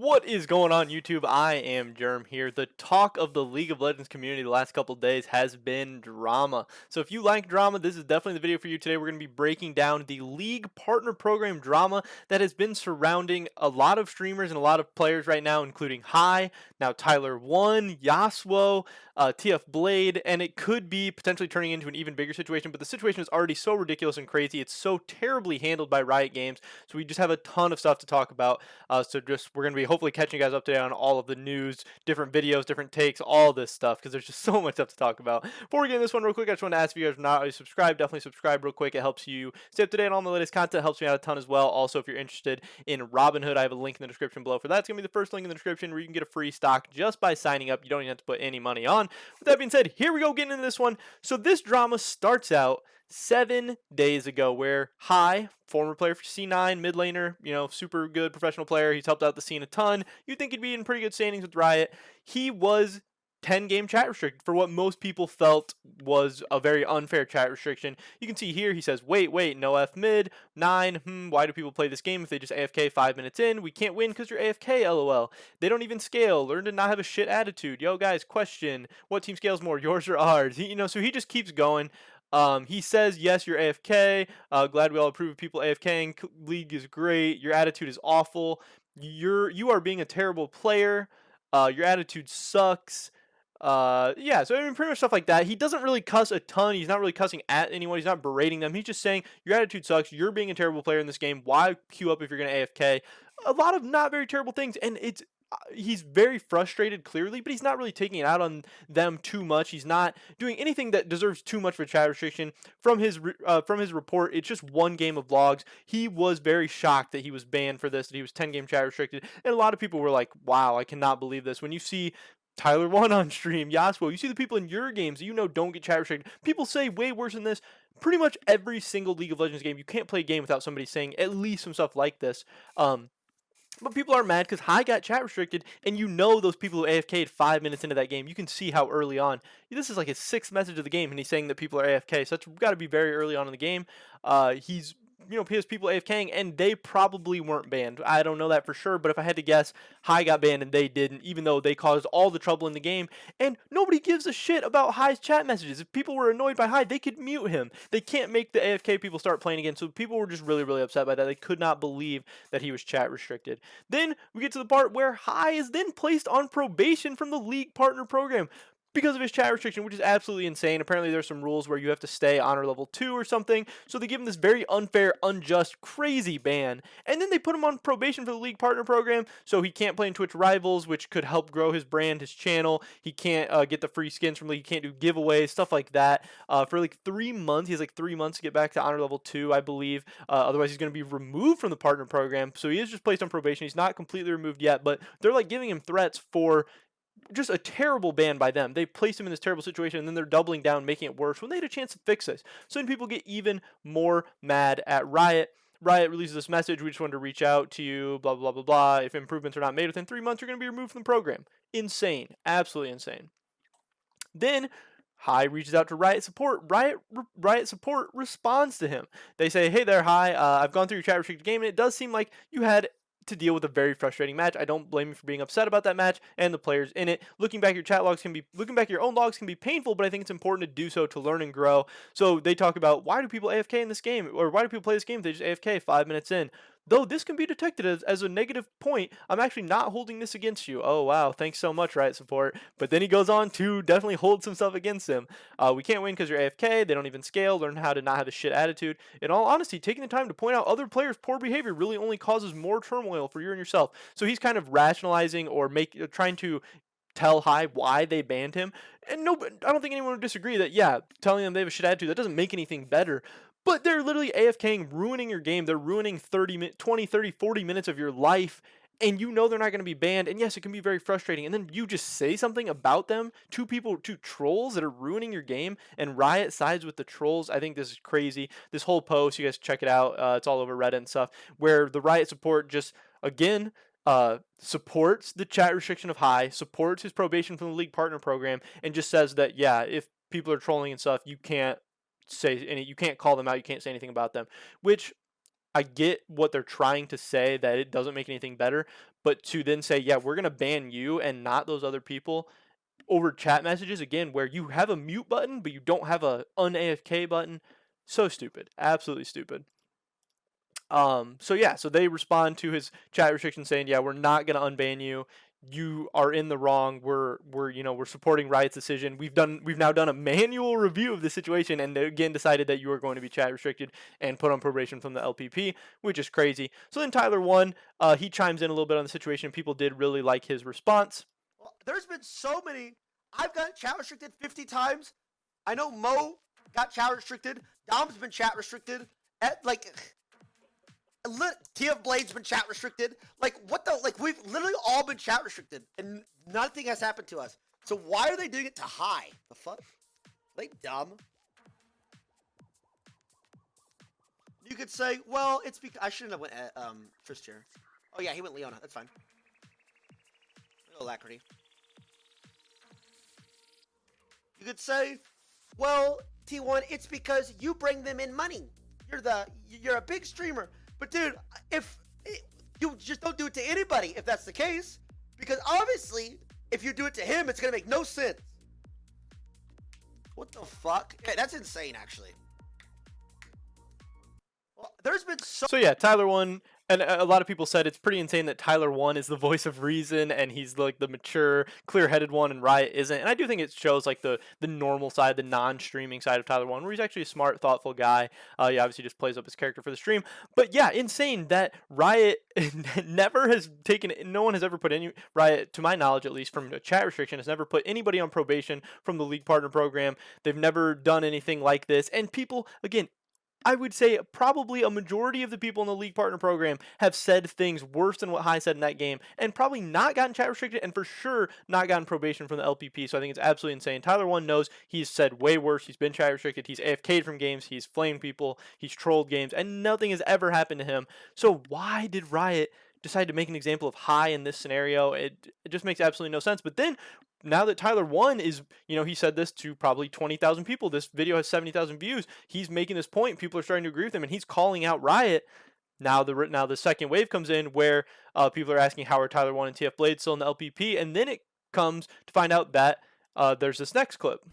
What is going on YouTube? I am Germ here. The talk of the League of Legends community the last couple of days has been drama. So if you like drama, this is definitely the video for you today. We're going to be breaking down the League Partner Program drama that has been surrounding a lot of streamers and a lot of players right now, including High, now TYLER1, Yassuo, TF Blade, and it could be potentially turning into an even bigger situation, but the situation is already so ridiculous and crazy. It's so terribly handled by Riot Games, so we just have a ton of stuff to talk about. We're going to be hopefully catching you guys up today on all of the news, different videos, different takes, all this stuff, because there's just so much stuff to talk about. Before we get into this one real quick, I just want to ask if you guys are not already subscribed, definitely subscribe real quick. It helps you stay up to date on all the latest content, helps me out a ton as well. Also, if you're interested in Robinhood, I have a link in the description below for that. It's going to be the first link in the description where you can get a free stock just by signing up. You don't even have to put any money on. With that being said, here we go getting into this one. So this drama starts out 7 days ago where High, former player for C9, mid laner, super good professional player. He's helped out the scene a ton. You'd think he'd be in pretty good standings with Riot. He was 10-game chat restricted for what most people felt was a very unfair chat restriction. You can see here he says, wait, no F mid, 9, why do people play this game if they just AFK 5 minutes in? We can't win because you're AFK, lol. They don't even scale. Learn to not have a shit attitude. Yo, guys, question, what team scales more, yours or ours? So he just keeps going. He says, yes, you're AFK. Glad we all approve of people AFKing. League is great. Your attitude is awful. You are being a terrible player. Your attitude sucks. Yeah, so I mean, pretty much stuff like that. He doesn't really cuss a ton. He's not really cussing at anyone. He's not berating them. He's just saying, your attitude sucks. You're being a terrible player in this game. Why queue up if you're going to AFK? A lot of not very terrible things, and he's very frustrated clearly, but he's not really taking it out on them too much. He's not doing anything that deserves too much of a chat restriction. From his report, it's just 1 game of logs. He was very shocked that he was banned for this, that he was 10-game chat restricted, and a lot of people were like, wow, I cannot believe this. When you see TYLER1 on stream, Yassuo, you see the people in your games that don't get chat restricted. People say way worse than this. Pretty much every single League of Legends game, you can't play a game without somebody saying at least some stuff like this. But people are mad because High got chat restricted, and those people who AFK'd 5 minutes into that game, you can see how early on. This is like his 6th message of the game, and he's saying that people are AFK, so that's got to be very early on in the game. He's his people AFKing, and they probably weren't banned. I don't know that for sure, but if I had to guess, High got banned and they didn't, even though they caused all the trouble in the game. And nobody gives a shit about High's chat messages. If people were annoyed by High, they could mute him. They can't make the AFK people start playing again, so people were just really, really upset by that. They could not believe that he was chat restricted. Then we get to the part where High is then placed on probation from the League Partner Program because of his chat restriction, which is absolutely insane. Apparently there's some rules where you have to stay honor level 2 or something, so they give him this very unfair, unjust, crazy ban, and then they put him on probation for the League Partner Program, so he can't play in Twitch Rivals, which could help grow his brand, his channel. He can't get the free skins from League, he can't do giveaways, stuff like that. For like 3 months, he has like 3 months to get back to honor level 2, I believe. Otherwise he's going to be removed from the partner program, so he is just placed on probation. He's not completely removed yet, but they're like giving him threats for just a terrible ban by them. They placed him in this terrible situation, and then they're doubling down, making it worse when they had a chance to fix this. So then people get even more mad at Riot. Riot releases this message, we just wanted to reach out to you, blah, blah, blah, blah. If improvements are not made within 3 months, you're going to be removed from the program. Insane. Absolutely insane. Then High reaches out to Riot support. Riot support responds to him. They say, hey there, High. I've gone through your chat restricted game, and it does seem like you had to deal with a very frustrating match. I don't blame you for being upset about that match and the players in it. Looking back at your own logs can be painful, but I think it's important to do so to learn and grow. So they talk about, why do people AFK in this game, or why do people play this game if they just AFK 5 minutes in? Though this can be detected as a negative point, I'm actually not holding this against you. Oh wow, thanks so much, Riot support. But then he goes on to definitely hold some stuff against him. We can't win because you're AFK, they don't even scale, learn how to not have a shit attitude. In all honesty, taking the time to point out other players' poor behavior really only causes more turmoil for you and yourself. So he's kind of rationalizing or trying to tell High why they banned him. And no, I don't think anyone would disagree that, yeah, telling them they have a shit attitude, that doesn't make anything better. But they're literally AFKing, ruining your game. They're ruining 20, 30, 40 minutes of your life, and they're not going to be banned. And yes, it can be very frustrating. And then you just say something about them to trolls that are ruining your game, and Riot sides with the trolls. I think this is crazy. This whole post, you guys check it out. It's all over Reddit and stuff, where the Riot support just, again, supports the chat restriction of High, supports his probation from the League Partner Program, and just says that, yeah, if people are trolling and stuff, you can't call them out, you can't say anything about them, which I get what they're trying to say, that it doesn't make anything better, but to then say, yeah, we're gonna ban you and not those other people over chat messages again, where you have a mute button but you don't have a un-AFK button. So stupid, absolutely stupid. So yeah, so they respond to his chat restriction saying, yeah, we're not gonna unban you. You are in the wrong. We're supporting Riot's decision. We've now done a manual review of the situation and again decided that you are going to be chat restricted and put on probation from the LPP, which is crazy. So then TYLER1, he chimes in a little bit on the situation. People did really like his response. Well, there's been so many. I've got chat restricted 50 times. I know Mo got chat restricted. Dom's been chat restricted. TF Blade's been chat restricted. Like, what the? Like, we've literally all been chat restricted, and nothing has happened to us. So why are they doing it to High? The fuck? Are they dumb? You could say, well, it's because I shouldn't have went Trist here. Oh yeah, he went Leona. That's fine. Alacrity. You could say, well, T1, it's because you bring them in money. You're a big streamer. But dude, you just don't do it to anybody if that's the case, because obviously if you do it to him, it's gonna make no sense. What the fuck? Yeah, that's insane, actually. Well, there's been so yeah, TYLER1. And a lot of people said it's pretty insane that TYLER1 is the voice of reason and he's like the mature, clear-headed one, and Riot isn't. And I do think it shows like the normal side, the non-streaming side of TYLER1, where he's actually a smart, thoughtful guy. He obviously just plays up his character for the stream. But yeah, insane that Riot never has taken, no one has ever put any, Riot, to my knowledge at least, from a chat restriction, has never put anybody on probation from the League Partner Program. They've never done anything like this. And people, again, I would say probably a majority of the people in the League Partner Program have said things worse than what High said in that game, and probably not gotten chat restricted, and for sure not gotten probation from the LPP. So I think it's absolutely insane. TYLER1 knows he's said way worse. He's been chat restricted. He's AFK'd from games. He's flamed people. He's trolled games, and nothing has ever happened to him. So why did Riot decide to make an example of High in this scenario? It just makes absolutely no sense. But then, now that TYLER1 is, he said this to probably 20,000 people. This video has 70,000 views. He's making this point. People are starting to agree with him, and he's calling out Riot. Now the second wave comes in where people are asking how are TYLER1 and TF Blade still in the LPP, and then it comes to find out that there's this next clip.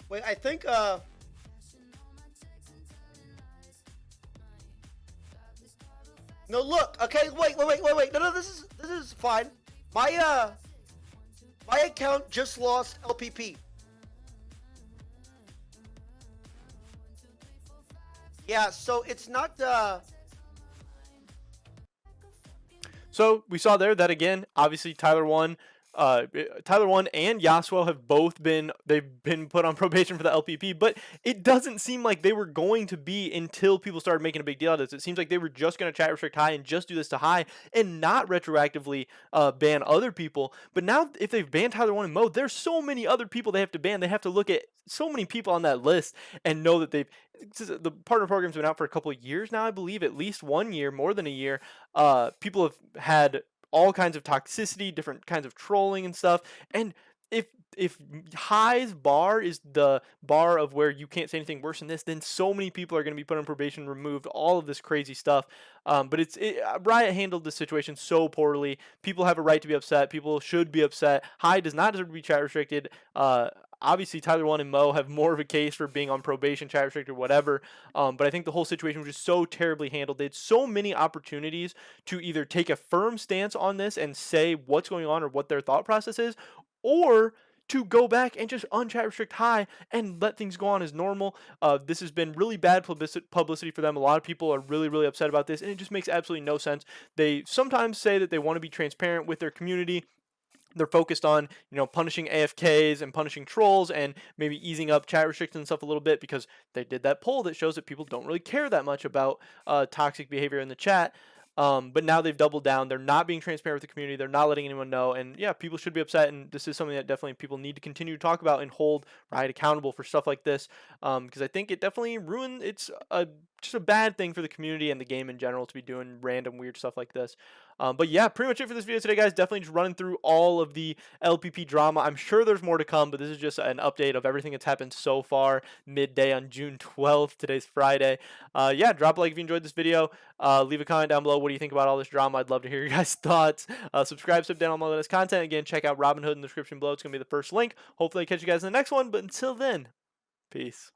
Wait, I think no, look. Okay, wait. No, this is fine. My account just lost LPP. Yeah, so it's not So we saw there that again, obviously TYLER1 and Yassuo have both been put on probation for the LPP, but it doesn't seem like they were going to be until people started making a big deal out of this. It seems like they were just going to chat restrict High and just do this to High and not retroactively ban other people. But now if they've banned TYLER1 and Moe, there's so many other people they have to ban. They have to look at so many people on that list and know that the partner program's been out for a couple of years now, I believe, at least 1 year, more than a year. People have had all kinds of toxicity, different kinds of trolling and stuff. And if High's bar is the bar of where you can't say anything worse than this, then so many people are going to be put on probation, removed, all of this crazy stuff. But Riot handled this situation so poorly. People have a right to be upset. People should be upset. High does not deserve to be chat restricted. Obviously, TYLER1 and Moe have more of a case for being on probation, chat restricted, whatever. But I think the whole situation was just so terribly handled. They had so many opportunities to either take a firm stance on this and say what's going on or what their thought process is, or to go back and just unchat restrict High and let things go on as normal. This has been really bad publicity for them. A lot of people are really, really upset about this, and it just makes absolutely no sense. They sometimes say that they want to be transparent with their community. They're focused on, punishing AFKs and punishing trolls and maybe easing up chat restrictions and stuff a little bit, because they did that poll that shows that people don't really care that much about toxic behavior in the chat. But now they've doubled down. They're not being transparent with the community. They're not letting anyone know. And yeah, people should be upset. And this is something that definitely people need to continue to talk about and hold Riot accountable for stuff like this. Because I think it definitely ruined. It's a just a bad thing for the community and the game in general to be doing random weird stuff like this. But yeah, pretty much it for this video today, guys. Definitely just running through all of the LPP drama. I'm sure there's more to come, but this is just an update of everything that's happened so far. Midday on June 12th. Today's Friday. Yeah, drop a like if you enjoyed this video. Leave a comment down below. What do you think about all this drama? I'd love to hear your guys' thoughts. Subscribe, sub down on all this content. Again, check out Robinhood in the description below. It's gonna be the first link. Hopefully, I catch you guys in the next one. But until then, peace.